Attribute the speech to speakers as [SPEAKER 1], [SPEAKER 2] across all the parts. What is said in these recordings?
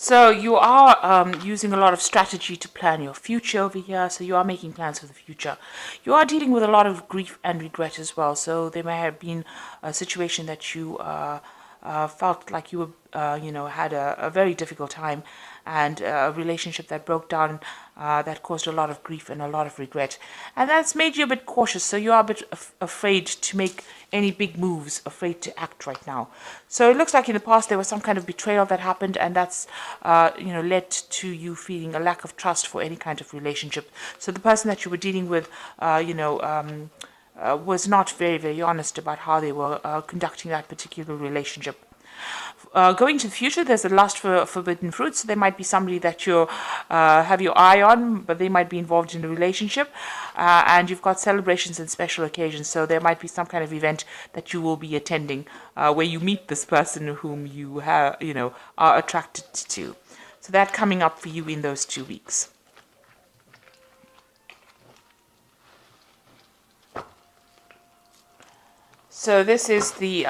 [SPEAKER 1] So you are using a lot of strategy to plan your future over here. So you are making plans for the future. You are dealing with a lot of grief and regret as well. So there may have been a situation that you felt like you were, had a very difficult time, and a relationship that broke down, that caused a lot of grief and a lot of regret, and that's made you a bit cautious. So you are a bit afraid to make any big moves, afraid to act right now. So it looks like in the past there was some kind of betrayal that happened, and that's led to you feeling a lack of trust for any kind of relationship. So the person that you were dealing with, was not very, very honest about how they were conducting that particular relationship. Going to the future, there's a lust for forbidden fruit. So there might be somebody that you have your eye on, but they might be involved in a relationship. And you've got celebrations and special occasions. So there might be some kind of event that you will be attending where you meet this person whom you have, are attracted to. So that coming up for you in those 2 weeks. So this is the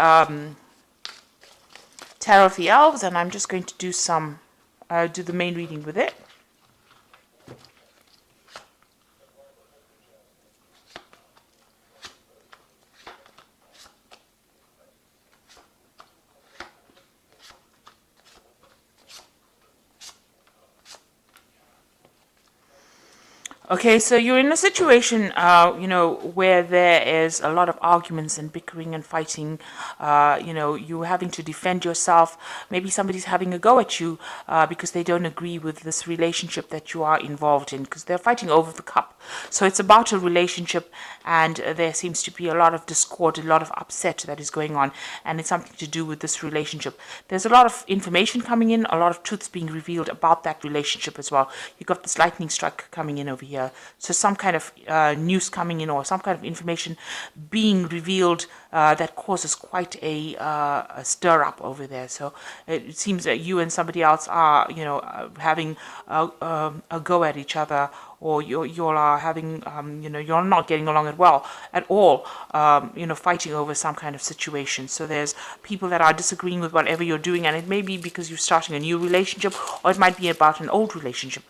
[SPEAKER 1] Tarot of the Elves, and I'm just going to do do the main reading with it. Okay, so you're in a situation, where there is a lot of arguments and bickering and fighting. You're having to defend yourself. Maybe somebody's having a go at you because they don't agree with this relationship that you are involved in, because they're fighting over the cup. So it's about a relationship, and there seems to be a lot of discord, a lot of upset that is going on, and it's something to do with this relationship. There's a lot of information coming in, a lot of truths being revealed about that relationship as well. You've got this lightning strike coming in over here. So some kind of news coming in, or some kind of information being revealed that causes quite a stir up over there. So it seems that you and somebody else are, having a go at each other, or you all are having, you're not getting along at all, fighting over some kind of situation. So there's people that are disagreeing with whatever you're doing, and it may be because you're starting a new relationship, or it might be about an old relationship.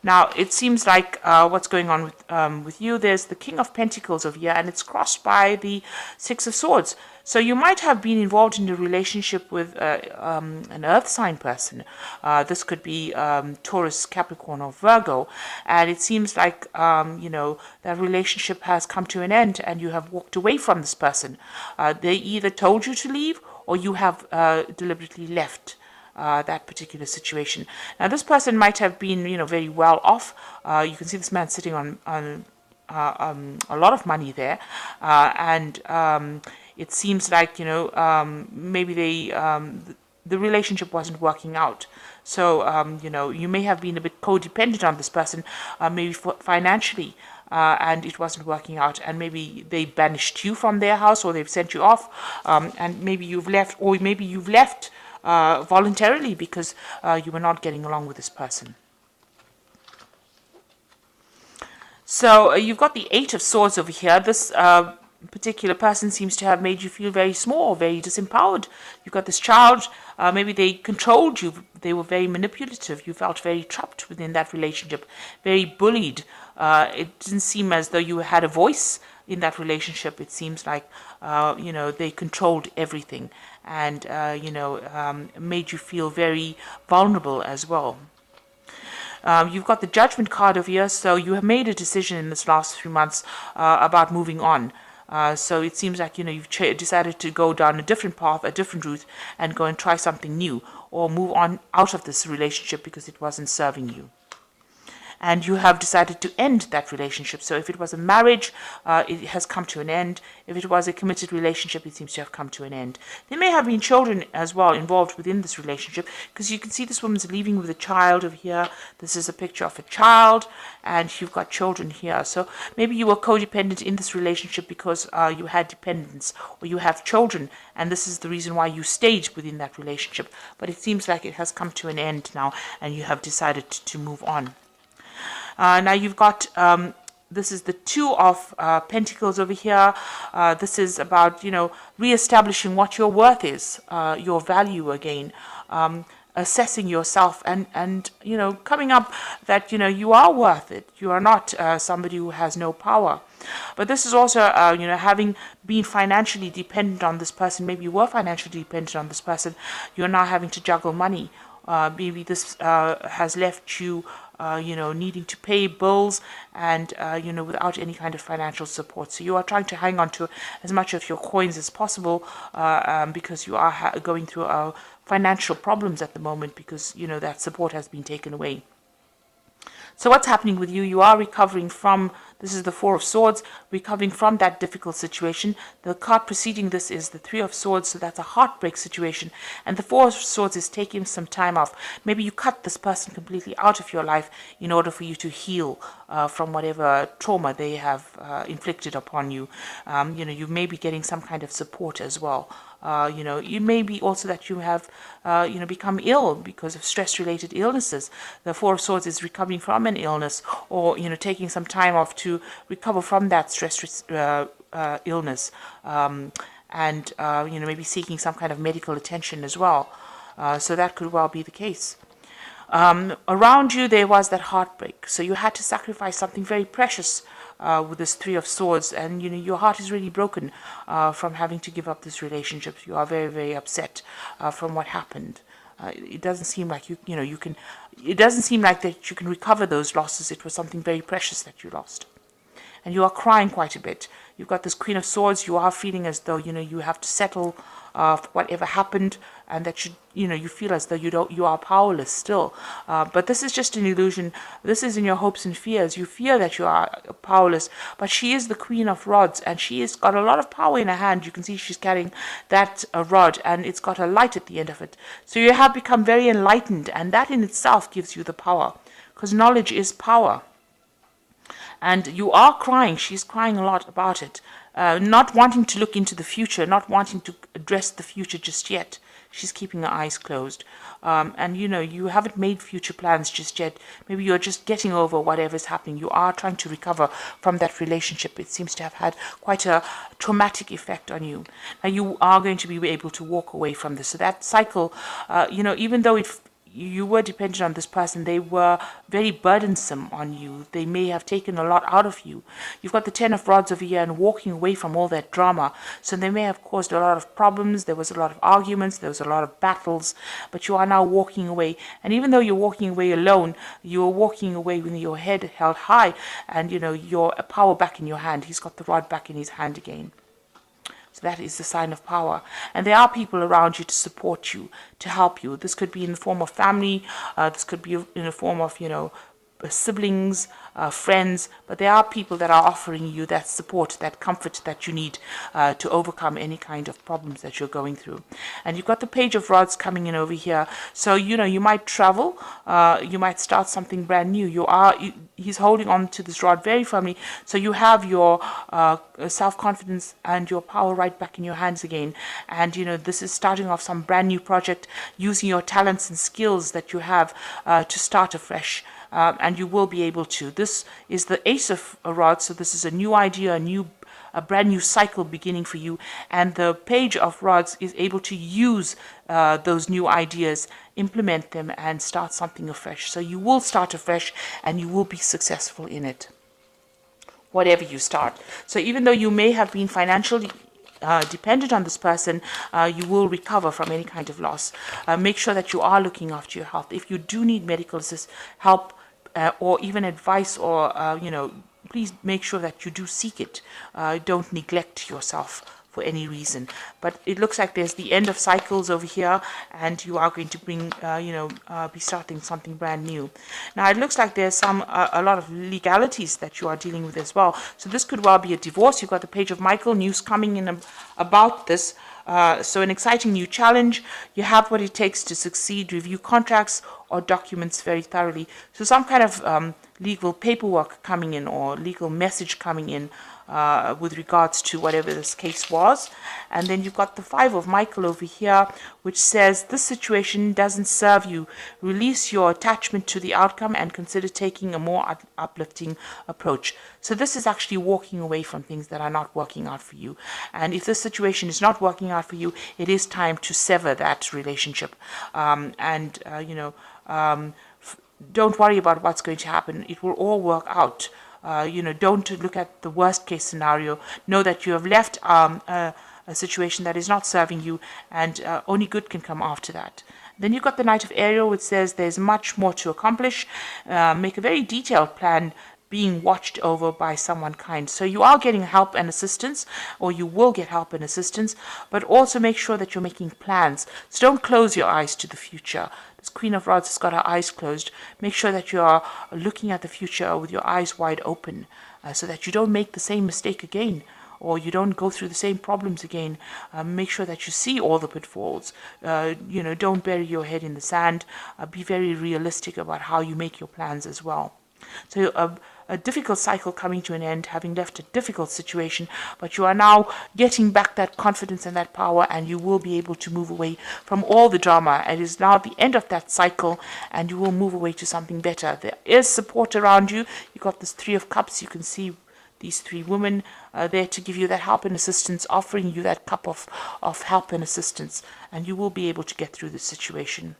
[SPEAKER 1] Now, it seems like what's going on with you, there's the King of Pentacles over here, and it's crossed by the Six of Swords. So you might have been involved in a relationship with an earth sign person. This could be Taurus, Capricorn, or Virgo. And it seems like, that relationship has come to an end, and you have walked away from this person. They either told you to leave, or you have deliberately left that particular situation. Now, this person might have been, very well off. You can see this man sitting on a lot of money there, and it seems like maybe the relationship wasn't working out. So you may have been a bit codependent on this person, maybe financially. And it wasn't working out, and maybe they banished you from their house, or they've sent you off, and maybe you've left, or maybe you've left voluntarily because you were not getting along with this person. So you've got the Eight of Swords over here. This particular person seems to have made you feel very small, very disempowered. You've got this child. Maybe they controlled you. They were very manipulative. You felt very trapped within that relationship, very bullied. It didn't seem as though you had a voice in that relationship. It seems like, they controlled everything, and, made you feel very vulnerable as well. You've got the Judgment card over here, so you have made a decision in this last 3 months about moving on. So it seems like, you've decided to go down a different path, a different route, and go and try something new, or move on out of this relationship because it wasn't serving you. And you have decided to end that relationship. So if it was a marriage, it has come to an end. If it was a committed relationship, it seems to have come to an end. There may have been children as well involved within this relationship, because you can see this woman's leaving with a child over here. This is a picture of a child, and you've got children here. So maybe you were codependent in this relationship because you had dependents, or you have children, and this is the reason why you stayed within that relationship. But it seems like it has come to an end now, and you have decided to move on. Now you've got, this is the Two of Pentacles over here. This is about, re-establishing what your worth is, your value again. assessing yourself and coming up that you are worth it. You are not somebody who has no power. But this is also having been financially dependent on this person. Maybe you were financially dependent on this person. You're now having to juggle money. Maybe this has left you needing to pay bills and without any kind of financial support. So you are trying to hang on to as much of your coins as possible because you are going through financial problems at the moment because that support has been taken away. So what's happening with you? You are recovering from, this is the Four of Swords, recovering from that difficult situation. The card preceding this is the Three of Swords, so that's a heartbreak situation. And the Four of Swords is taking some time off. Maybe you cut this person completely out of your life in order for you to heal from whatever trauma they have inflicted upon you. You may be getting some kind of support as well. You may be also that you have, become ill because of stress-related illnesses. The Four of Swords is recovering from an illness or, taking some time off to recover from that stress illness and, maybe seeking some kind of medical attention as well. So that could well be the case. Around you, there was that heartbreak. So you had to sacrifice something very precious with this Three of Swords, and your heart is really broken from having to give up this relationship. You are very, very upset from what happened. It doesn't seem like you can. It doesn't seem like that you can recover those losses. It was something very precious that you lost, and you are crying quite a bit. You've got this Queen of Swords. You are feeling as though you have to settle for whatever happened, and that you feel as though you are powerless still. But this is just an illusion. This is in your hopes and fears. You fear that you are powerless, but she is the Queen of Rods, and she has got a lot of power in her hand. You can see she's carrying that rod, and it's got a light at the end of it. So you have become very enlightened, and that in itself gives you the power, because knowledge is power. And you are crying. She's crying a lot about it. Not wanting to look into the future, not wanting to address the future just yet. She's keeping her eyes closed. And you haven't made future plans just yet. Maybe you're just getting over whatever's happening. You are trying to recover from that relationship. It seems to have had quite a traumatic effect on you. Now you are going to be able to walk away from this. So that cycle, even though you were dependent on this person, they were very burdensome on you. They may have taken a lot out of you. You've got the Ten of Rods over here and walking away from all that drama. So they may have caused a lot of problems. There was a lot of arguments. There was a lot of battles. But you are now walking away. And even though you're walking away alone, you're walking away with your head held high and, your power back in your hand. He's got the rod back in his hand again. So that is the sign of power. And there are people around you to support you, to help you. This could be in the form of family. This could be in the form of, siblings, friends, but there are people that are offering you that support, that comfort that you need to overcome any kind of problems that you're going through. And you've got the Page of Rods coming in over here. So, you might travel, you might start something brand new. He's holding on to this rod very firmly. So you have your self-confidence and your power right back in your hands again. And, this is starting off some brand new project, using your talents and skills that you have to start afresh. And you will be able to. This is the Ace of Rods, so this is a new idea, a brand new cycle beginning for you. And the Page of Rods is able to use those new ideas, implement them, and start something afresh. So you will start afresh, and you will be successful in it, whatever you start. So even though you may have been financially dependent on this person, you will recover from any kind of loss. Make sure that you are looking after your health. If you do need medical help or even advice, or please make sure that you do seek it. Don't neglect yourself for any reason. But it looks like there's the end of cycles over here, and you are going to be starting something brand new. Now it looks like there's a lot of legalities that you are dealing with as well. So this could well be a divorce. You've got the Page of Michael, news coming in about this. So an exciting new challenge. You have what it takes to succeed. Review contracts or documents very thoroughly. So some kind of legal paperwork coming in, or legal message coming in. with regards to whatever this case was. And then you've got the 5 of Michael over here, which says this situation doesn't serve you. Release your attachment to the outcome and consider taking a more uplifting approach. So this is actually walking away from things that are not working out for you. And if this situation is not working out for you, it is time to sever that relationship. Don't worry about what's going to happen. It will all work out. Don't look at the worst case scenario. Know that you have left a situation that is not serving you, and only good can come after that. Then you've got the Knight of Ariel, which says there's much more to accomplish. Make a very detailed plan, being watched over by someone kind. So you are getting help and assistance, or you will get help and assistance, but also make sure that you're making plans. So don't close your eyes to the future. This Queen of Rods has got her eyes closed. Make sure that you are looking at the future with your eyes wide open, so that you don't make the same mistake again, or you don't go through the same problems again. Make sure that you see all the pitfalls. Don't bury your head in the sand. Be very realistic about how you make your plans as well. So a difficult cycle coming to an end, having left a difficult situation, but you are now getting back that confidence and that power, and you will be able to move away from all the drama. It is now the end of that cycle, and you will move away to something better. There is support around you. You got this 3 of Cups. You can see these 3 women there to give you that help and assistance, offering you that cup of help and assistance, and you will be able to get through this situation.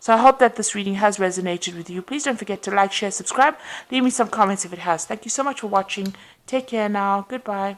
[SPEAKER 1] So I hope that this reading has resonated with you. Please don't forget to like, share, subscribe. Leave me some comments if it has. Thank you so much for watching. Take care now. Goodbye.